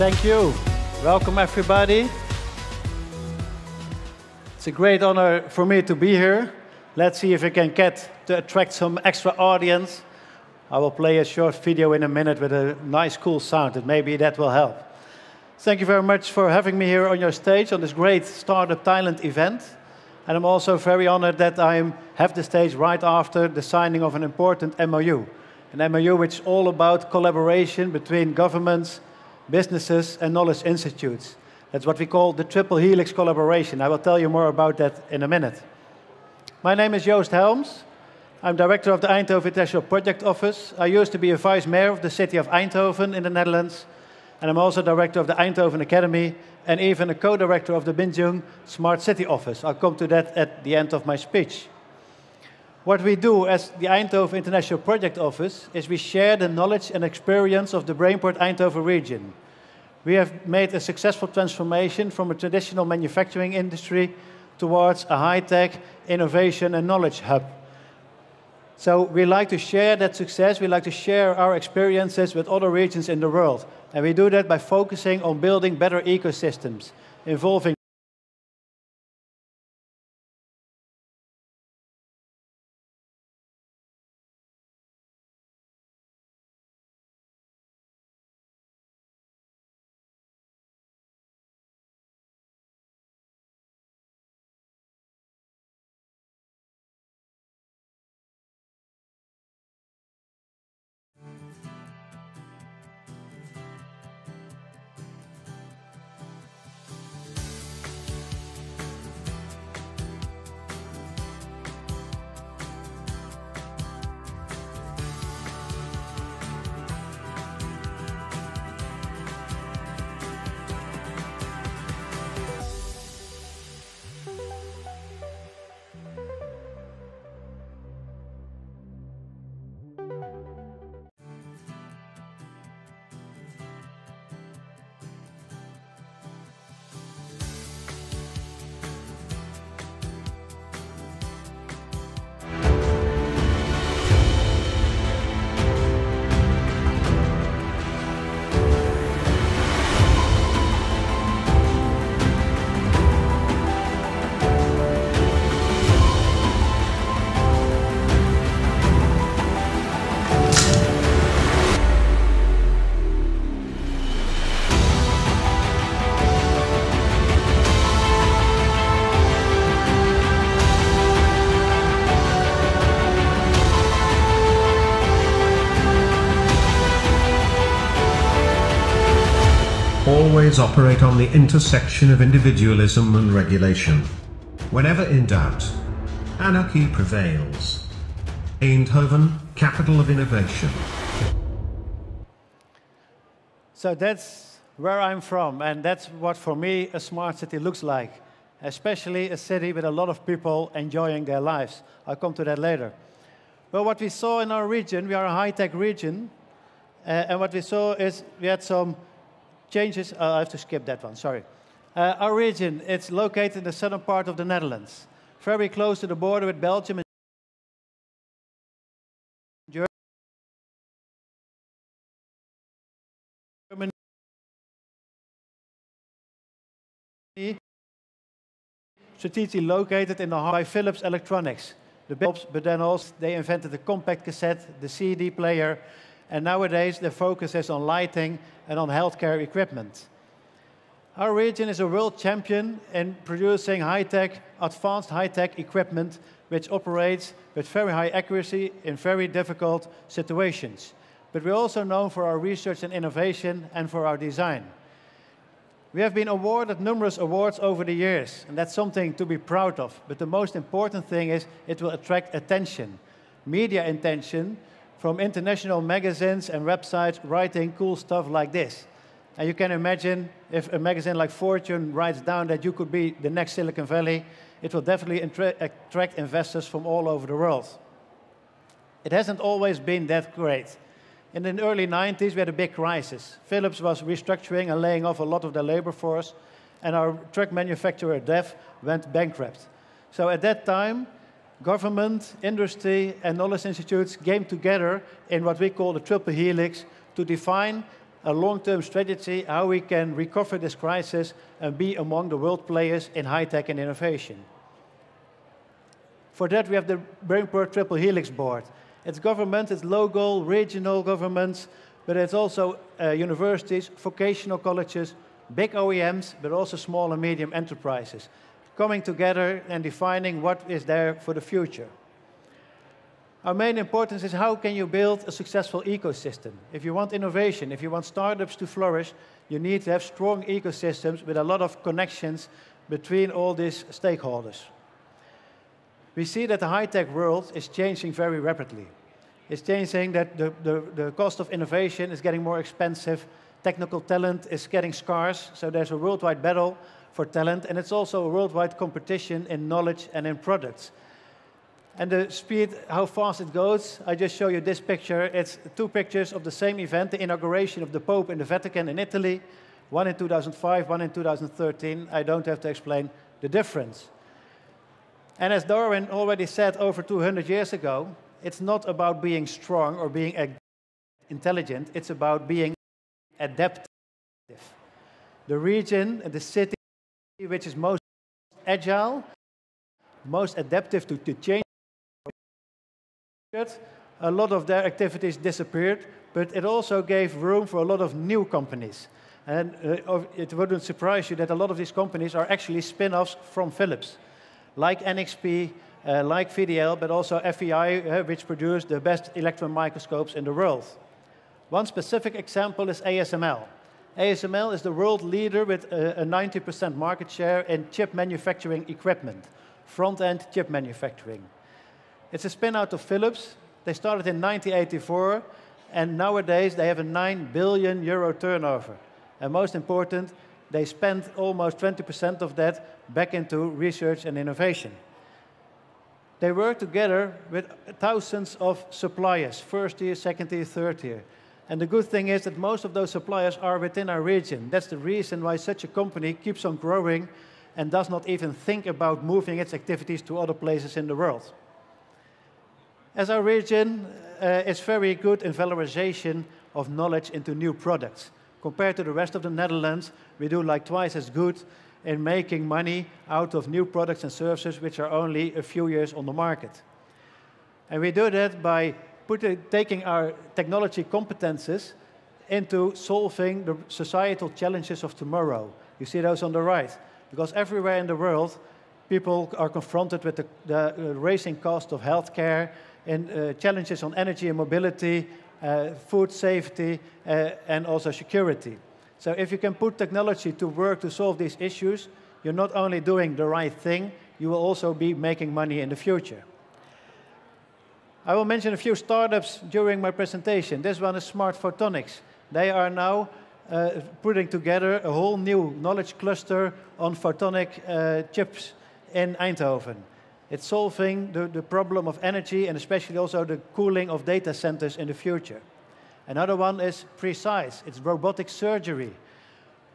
Thank you. Welcome, everybody. It's a great honor for me to be here. Let's see if we can get to attract some extra audience. I will play a short video in a minute with a nice, cool sound, and maybe that will help. Thank you very much for having me here on your stage on this great Startup Thailand event. And I'm also very honored that I have the stage right after the signing of an important MOU. An MOU which is all about collaboration between governments, businesses, and knowledge institutes. That's what we call the triple helix collaboration. I will tell you more about that in a minute. My name is Joost Helms. I'm director of the Eindhoven International Project Office. I used to be a vice mayor of the city of Eindhoven in the Netherlands. And I'm also director of the Eindhoven Academy and even a co-director of the Binjung Smart City Office. I'll come to that at the end of my speech. What we do as the Eindhoven International Project Office is we share the knowledge and experience of the Brainport Eindhoven region. We have made a successful transformation from a traditional manufacturing industry towards a high-tech innovation and knowledge hub. So we like to share that success. We like to share our experiences with other regions in the world. And we do that by focusing on building better ecosystems, involving always operate on the intersection of individualism and regulation. Whenever in doubt, anarchy prevails. Eindhoven, capital of innovation. So that's where I'm from, and that's what, for me, a smart city looks like, especially a city with a lot of people enjoying their lives. I'll come to that later. Well, what we saw in our region, we are a high-tech region, and what we saw is we had some changes. I have to skip that one, sorry. Our region, it's located in the southern part of the Netherlands, very close to the border with Belgium and Germany. Strategically located in the heart by Philips Electronics. But then also they invented the compact cassette, the CD player, and nowadays the focus is on lighting and on healthcare equipment. Our region is a world champion in producing high-tech, advanced high-tech equipment which operates with very high accuracy in very difficult situations. But we're also known for our research and innovation and for our design. We have been awarded numerous awards over the years, and that's something to be proud of. But the most important thing is it will attract attention, media attention, from international magazines and websites writing cool stuff like this. And you can imagine if a magazine like Fortune writes down that you could be the next Silicon Valley, it will definitely attract investors from all over the world. It hasn't always been that great. In the early 90s, we had a big crisis. Philips was restructuring and laying off a lot of their labor force, and our truck manufacturer, DEF, went bankrupt. So at that time, government, industry, and knowledge institutes came together in what we call the triple helix to define a long-term strategy how we can recover this crisis and be among the world players in high-tech and innovation. For that, we have the Brainport Triple Helix Board. It's government, it's local, regional governments, but it's also universities, vocational colleges, big OEMs, but also small and medium enterprises, coming together and defining what is there for the future. Our main importance is how can you build a successful ecosystem? If you want innovation, if you want startups to flourish, you need to have strong ecosystems with a lot of connections between all these stakeholders. We see that the high-tech world is changing very rapidly. It's changing that the cost of innovation is getting more expensive, technical talent is getting scarce, so there's a worldwide battle for talent, and it's also a worldwide competition in knowledge and in products. And the speed, how fast it goes, I just show you this picture. It's two pictures of the same event, the inauguration of the Pope in the Vatican in Italy, one in 2005, one in 2013. I don't have to explain the difference. And as Darwin already said over 200 years ago, it's not about being strong or being intelligent, it's about being adaptive. The region, the city which is most agile, most adaptive to change, a lot of their activities disappeared, but it also gave room for a lot of new companies. And it wouldn't surprise you that a lot of these companies are actually spin-offs from Philips, like NXP, like VDL, but also FEI, which produced the best electron microscopes in the world. One specific example is ASML. ASML is the world leader with a 90% market share in chip manufacturing equipment, front-end chip manufacturing. It's a spin-out of Philips. They started in 1984, and nowadays they have a 9 billion euro turnover. And most important, they spend almost 20% of that back into research and innovation. They work together with thousands of suppliers, first tier, second tier, third tier. And the good thing is that most of those suppliers are within our region. That's the reason why such a company keeps on growing and does not even think about moving its activities to other places in the world. As our region is very good in valorization of knowledge into new products. Compared to the rest of the Netherlands, we do like twice as good in making money out of new products and services which are only a few years on the market. And we do that by taking our technology competences into solving the societal challenges of tomorrow. You see those on the right. Because everywhere in the world, people are confronted with the rising cost of healthcare and challenges on energy and mobility, food safety, and also security. So if you can put technology to work to solve these issues, you're not only doing the right thing, you will also be making money in the future. I will mention a few startups during my presentation. This one is Smart Photonics. They are now putting together a whole new knowledge cluster on photonic chips in Eindhoven. It's solving the problem of energy and especially also the cooling of data centers in the future. Another one is Precise. It's robotic surgery,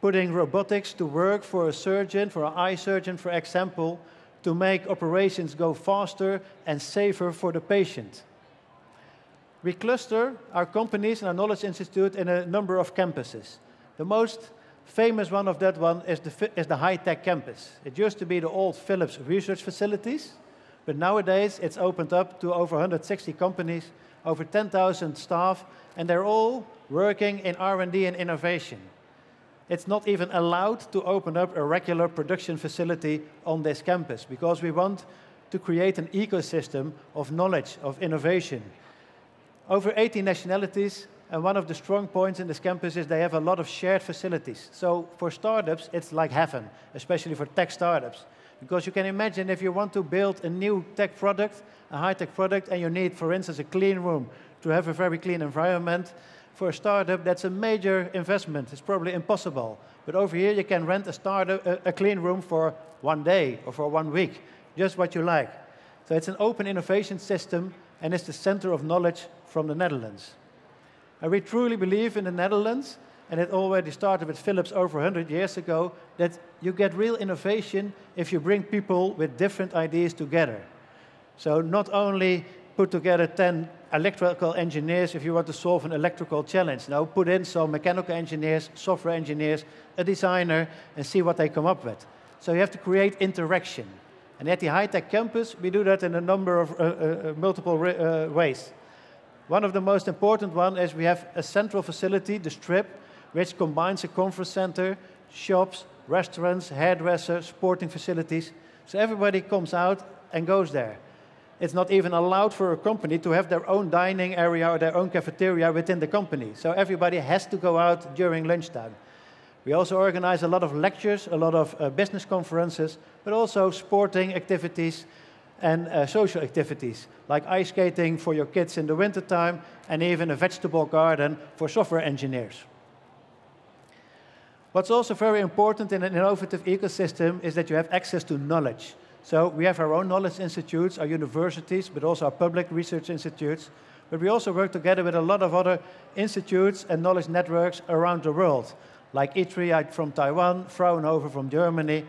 putting robotics to work for a surgeon, for an eye surgeon, for example, to make operations go faster and safer for the patient. We cluster our companies and our knowledge institute in a number of campuses. The most famous one of that one is the high-tech campus. It used to be the old Philips research facilities, but nowadays it's opened up to over 160 companies, over 10,000 staff, and they're all working in R&D and innovation. It's not even allowed to open up a regular production facility on this campus because we want to create an ecosystem of knowledge, of innovation. Over 80 nationalities, and one of the strong points in this campus is they have a lot of shared facilities. So for startups, it's like heaven, especially for tech startups. Because you can imagine if you want to build a new tech product, a high-tech product, and you need, for instance, a clean room to have a very clean environment, for a startup, that's a major investment. It's probably impossible. But over here, you can rent a clean room for 1 day or for 1 week, just what you like. So it's an open innovation system, and it's the center of knowledge from the Netherlands. And we truly believe in the Netherlands, and it already started with Philips over 100 years ago, that you get real innovation if you bring people with different ideas together. So not only put together 10 electrical engineers if you want to solve an electrical challenge. Now put in some mechanical engineers, software engineers, a designer, and see what they come up with. So you have to create interaction. And at the high-tech campus, we do that in a number of multiple ways. One of the most important ones is we have a central facility, the Strip, which combines a conference center, shops, restaurants, hairdressers, sporting facilities. So everybody comes out and goes there. It's not even allowed for a company to have their own dining area or their own cafeteria within the company. So everybody has to go out during lunchtime. We also organize a lot of lectures, a lot of business conferences, but also sporting activities and social activities, like ice skating for your kids in the wintertime, and even a vegetable garden for software engineers. What's also very important in an innovative ecosystem is that you have access to knowledge. So we have our own knowledge institutes, our universities, but also our public research institutes. But we also work together with a lot of other institutes and knowledge networks around the world, like ITRI from Taiwan, Fraunhofer from Germany,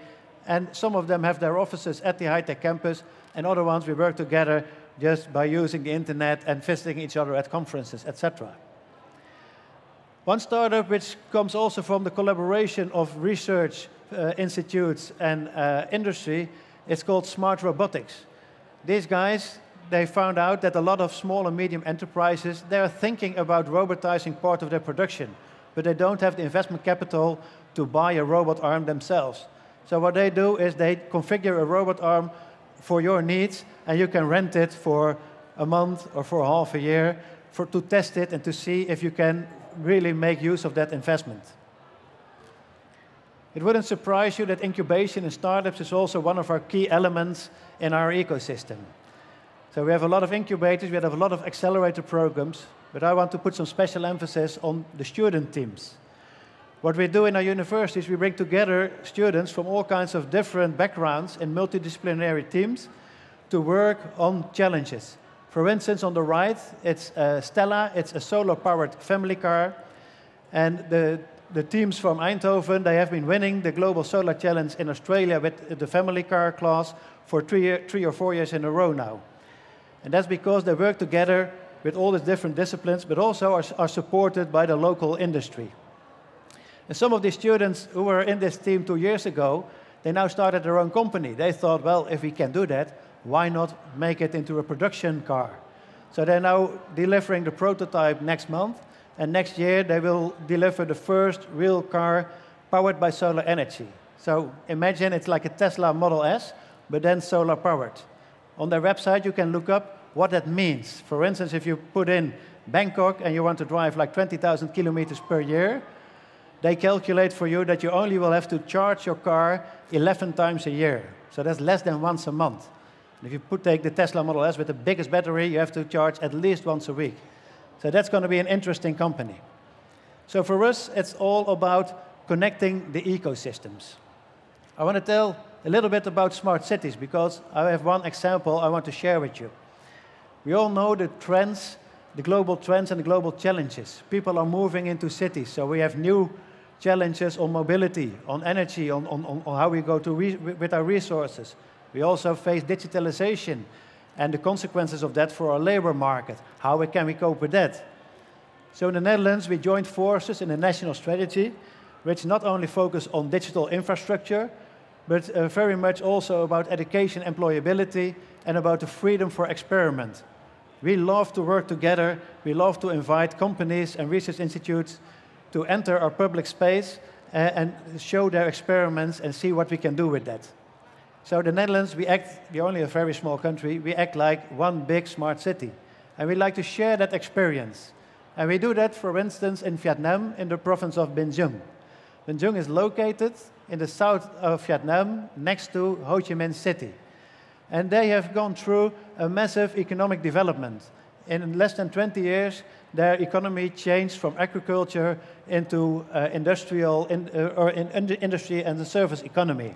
and some of them have their offices at the high-tech campus, and other ones we work together just by using the internet and visiting each other at conferences, etc. One startup which comes also from the collaboration of research institutes and industry is called Smart Robotics. These guys, they found out that a lot of small and medium enterprises, they are thinking about robotizing part of their production, but they don't have the investment capital to buy a robot arm themselves. So what they do is they configure a robot arm for your needs, and you can rent it for a month or for half a year to test it and to see if you can really make use of that investment. It wouldn't surprise you that incubation in startups is also one of our key elements in our ecosystem. So we have a lot of incubators, we have a lot of accelerator programs, but I want to put some special emphasis on the student teams. What we do in our universities, we bring together students from all kinds of different backgrounds in multidisciplinary teams to work on challenges. For instance, on the right, it's Stella, it's a solar-powered family car, and the teams from Eindhoven, they have been winning the Global Solar Challenge in Australia with the family car class for 3 or 4 years in a row now. And that's because they work together with all these different disciplines, but also are supported by the local industry. And some of the students who were in this team 2 years ago, they now started their own company. They thought, well, if we can do that, why not make it into a production car? So they're now delivering the prototype next month, and next year they will deliver the first real car powered by solar energy. So imagine it's like a Tesla Model S, but then solar powered. On their website, you can look up what that means. For instance, if you put in Bangkok and you want to drive like 20,000 kilometers per year, they calculate for you that you only will have to charge your car 11 times a year. So that's less than once a month. And if you take the Tesla Model S with the biggest battery, you have to charge at least once a week. So that's going to be an interesting company. So for us, it's all about connecting the ecosystems. I want to tell a little bit about smart cities because I have one example I want to share with you. We all know the trends, the global trends and the global challenges. People are moving into cities, so we have new challenges on mobility, on energy, on how we go with our resources. We also face digitalization and the consequences of that for our labor market. How can we cope with that? So in the Netherlands, we joined forces in a national strategy, which not only focus on digital infrastructure, but very much also about education, employability, and about the freedom for experiment. We love to work together. We love to invite companies and research institutes to enter our public space and show their experiments and see what we can do with that. So the Netherlands, we're only a very small country, we act like one big smart city. And we like to share that experience. And we do that, for instance, in Vietnam, in the province of Binh Duong. Binh Duong is located in the south of Vietnam, next to Ho Chi Minh City. And they have gone through a massive economic development. In less than 20 years, their economy changed from agriculture into industry and the service economy.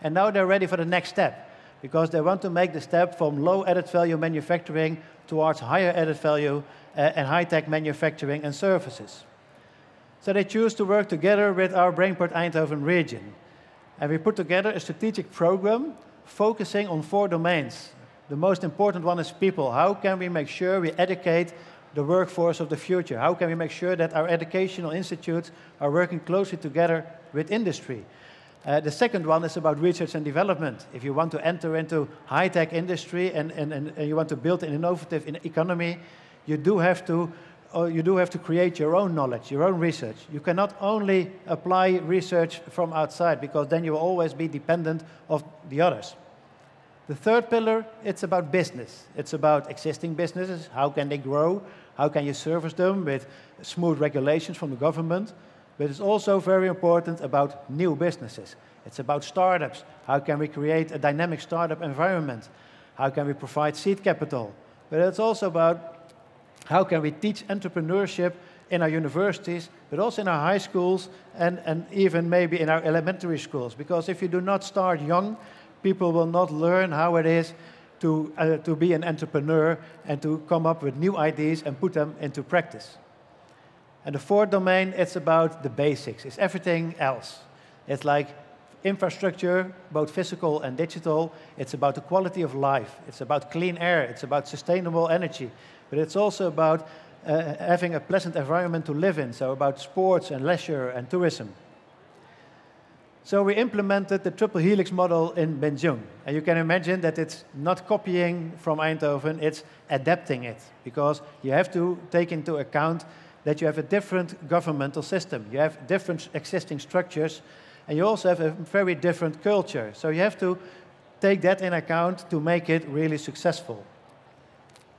And now they're ready for the next step, because they want to make the step from low added value manufacturing towards higher added value and high-tech manufacturing and services. So they choose to work together with our Brainport Eindhoven region. And we put together a strategic program focusing on 4 domains. The most important one is people. How can we make sure we educate the workforce of the future? How can we make sure that our educational institutes are working closely together with industry? The second one is about research and development. If you want to enter into high-tech industry and you want to build an innovative economy, you do have to create your own knowledge, your own research. You cannot only apply research from outside, because then you will always be dependent of the others. The third pillar, it's about business. It's about existing businesses. How can they grow? How can you service them with smooth regulations from the government? But it's also very important about new businesses. It's about startups. How can we create a dynamic startup environment? How can we provide seed capital? But it's also about how can we teach entrepreneurship in our universities, but also in our high schools and even maybe in our elementary schools. Because if you do not start young, people will not learn how it is to be an entrepreneur and to come up with new ideas and put them into practice. And the fourth domain, it's about the basics. It's everything else. It's like infrastructure, both physical and digital. It's about the quality of life. It's about clean air. It's about sustainable energy. But it's also about having a pleasant environment to live in, so about sports and leisure and tourism. So we implemented the triple helix model in Benjung. And you can imagine that it's not copying from Eindhoven, it's adapting it, because you have to take into account that you have a different governmental system. You have different existing structures, and you also have a very different culture. So you have to take that in account to make it really successful.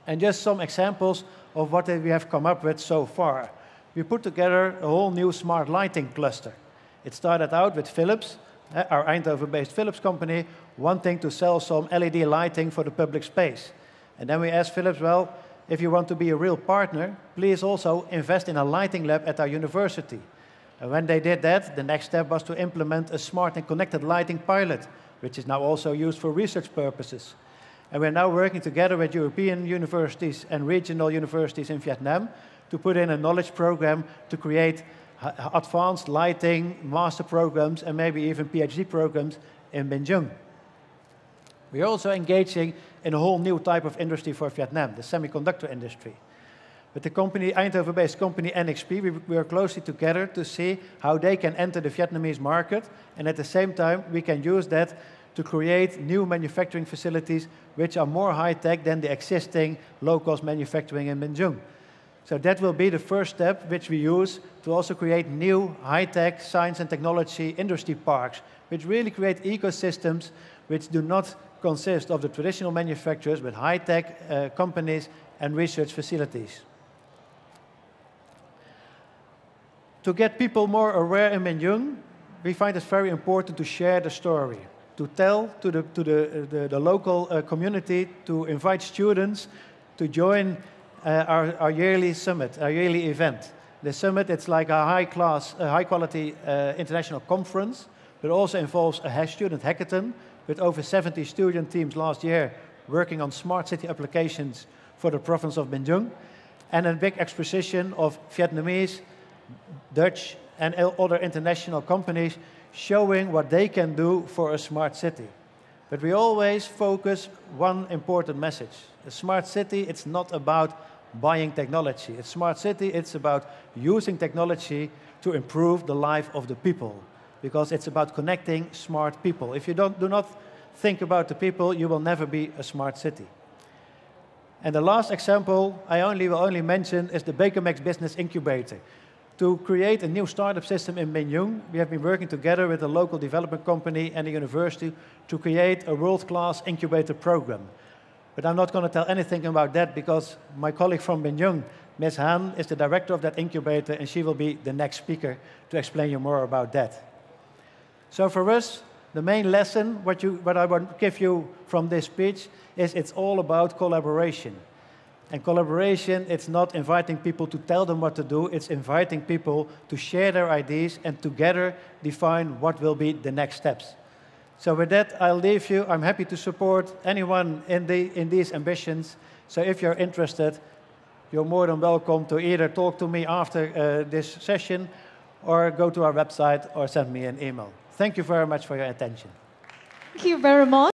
And just some examples of what we have come up with so far. We put together a whole new smart lighting cluster. It started out with Philips, our Eindhoven-based Philips company, wanting to sell some LED lighting for the public space. And then we asked Philips, well, if you want to be a real partner, please also invest in a lighting lab at our university. And when they did that, the next step was to implement a smart and connected lighting pilot, which is now also used for research purposes. And we're now working together with European universities and regional universities in Vietnam to put in a knowledge program to create advanced lighting, master programs, and maybe even PhD programs in Benjung. We're also engaging in a whole new type of industry for Vietnam, the semiconductor industry. With the company, Eindhoven-based company NXP, we are closely together to see how they can enter the Vietnamese market, and at the same time, we can use that to create new manufacturing facilities which are more high-tech than the existing low-cost manufacturing in Benjung. So that will be the first step which we use to also create new high-tech science and technology industry parks, which really create ecosystems which do not consist of the traditional manufacturers, but high-tech companies and research facilities. To get people more aware in Benjung, we find it very important to share the story, to tell to the local community, to invite students to join our yearly summit, our yearly event. The summit, it's like a high-quality international conference, but also involves a student hackathon with over 70 student teams last year working on smart city applications for the province of Benjung, and a big exposition of Vietnamese, Dutch, and other international companies showing what they can do for a smart city. But we always focus one important message. A smart city, it's not about buying technology. A smart city, it's about using technology to improve the life of the people, because it's about connecting smart people. If you do not think about the people, you will never be a smart city. And the last example I will only mention is the Baker Max Business Incubator. To create a new startup system in Benjung, we have been working together with a local development company and a university to create a world-class incubator program. But I'm not going to tell anything about that because my colleague from Benjung, Ms. Han, is the director of that incubator, and she will be the next speaker to explain you more about that. So for us, the main lesson, what I want to give you from this speech, is it's all about collaboration. And collaboration, it's not inviting people to tell them what to do, it's inviting people to share their ideas and together define what will be the next steps. So with that, I'll leave you. I'm happy to support anyone in these ambitions. So if you're interested, you're more than welcome to either talk to me after this session or go to our website or send me an email. Thank you very much for your attention. Thank you very much.